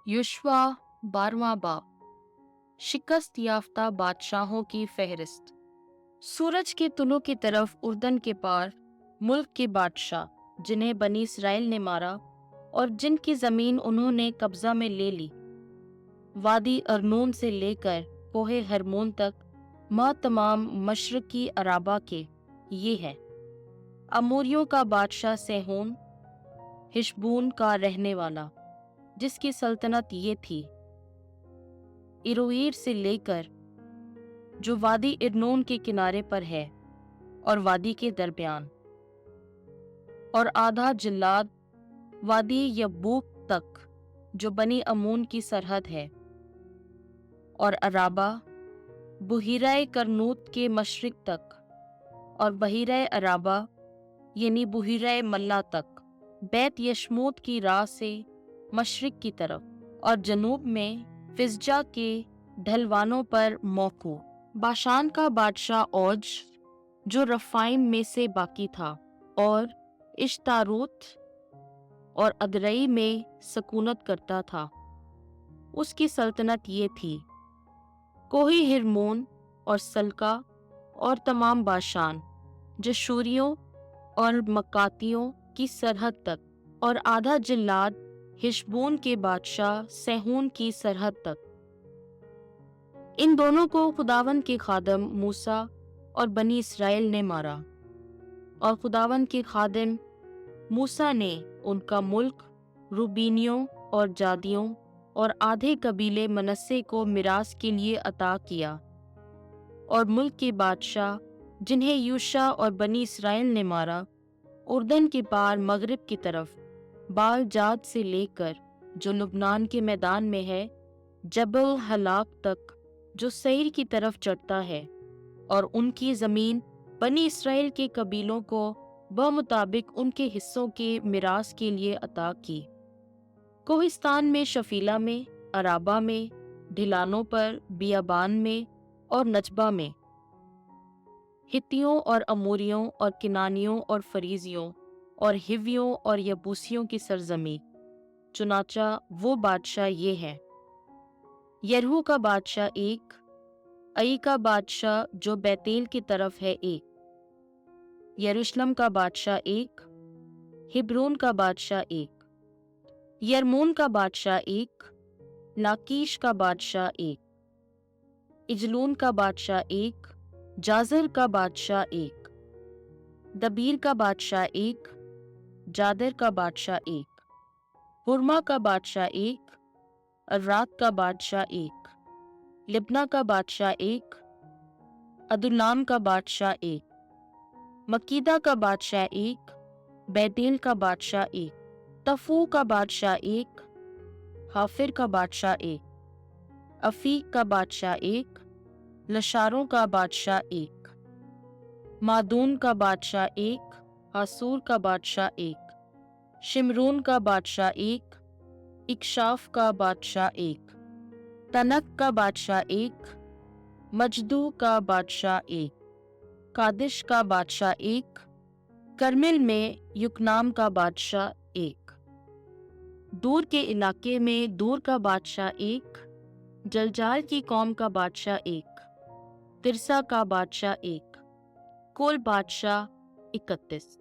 युश्वा 12वां बाब। शिकस्त याफ्ता बादशाहों की फहरिस्त। सूरज के तुलू की तरफ उर्दन के पार मुल्क के बादशाह जिन्हें बनी इसराइल ने मारा और जिनकी ज़मीन उन्होंने कब्ज़ा में ले ली, वादी अरनून से लेकर कोहे हरमोन तक तमाम मशरकी अराबा के ये है। अमोरियों का बादशाह सेहोन, हिशबून का रहने वाला, जिसकी सल्तनत ये थी इरोईर से लेकर जो वादी इरनोन के किनारे पर है और वादी के दरमियान, और आधा जिल्लाद वादी यब्बूक तक जो बनी अमून की सरहद है, और अराबा बुहीराए करनूत के मशरिक तक, और बहीराए अराबा यानी बुहीराए मल्ला तक बैत यशमूत की राह से मशरिक की तरफ, और जनूब में फिजजा के ढलवानों पर मौकू। बाशान का बादशाह औज जो रफ़ाइम में से बाकी था, और इश्तारोत और अदरई में सकूनत करता था, उसकी सल्तनत ये थी कोही हिरमोन और सल्का और तमाम बाशान जो शूरियों और मकातियों की सरहद तक, और आधा जिल्लाद हिशबून के बादशाह सेहून की सरहद तक। इन दोनों को खुदावन के खादम मूसा और बनी इसराइल ने मारा, और खुदावन के खादिम मूसा ने उनका मुल्क रूबीनियों और जादियों और आधे कबीले मनस्से को मिरास के लिए अता किया, और मुल्क के बादशाह जिन्हें यूशा और बनी इसराइल ने मारा, उर्दन के पार मगरिब की तरफ बाल जाद से लेकर जो लुबनान के मैदान में है जबल हलाक तक जो सईर की तरफ चढ़ता है, और उनकी ज़मीन बनी इसराइल के कबीलों को बमुताबिक उनके हिस्सों के मिरास के लिए अता की। कोहिस्तान में शफीला में, अराबा में, ढिलानों पर, बियाबान में और नजबा में, हित्तियों और अमोरियों और किनानियों और फरीजियों और हिवियों और यबूसियों की सरजमी। चुनाचा वो बादशाह ये है: यरहू का बादशाह एक, अई का बादशाह जो बैतेल की तरफ है एक, यरूशलेम का बादशाह एक, हिब्रोन का बादशाह एक, यरमून का बादशाह एक, लाकीश का बादशाह एक, इजलून का बादशाह एक, जाजर का बादशाह एक, दबीर का बादशाह एक, जादर का बादशाह एक, हुरमा का बादशाह एक, अर्रात का बादशाह एक, लिब्ना का बादशाह एक, अदुल्लाम का बादशाह एक, मकीदा का बादशाह एक, बैतेल का बादशाह एक, तफू का बादशाह एक, हाफिर का बादशाह एक, अफीक का बादशाह एक, लशारों का बादशाह एक, मादून का बादशाह एक, हासूर का बादशाह एक, शिमरून का बादशाह एक, इक्शाफ का बादशाह एक, तनक का बादशाह एक, मजदू का बादशाह एक, कादिश का बादशाह एक, करमिल में युकनाम का बादशाह एक, दूर के इलाके में दूर का बादशाह एक, जलजाल की कौम का बादशाह एक, तिरसा का बादशाह एक, कुल बादशाह 31।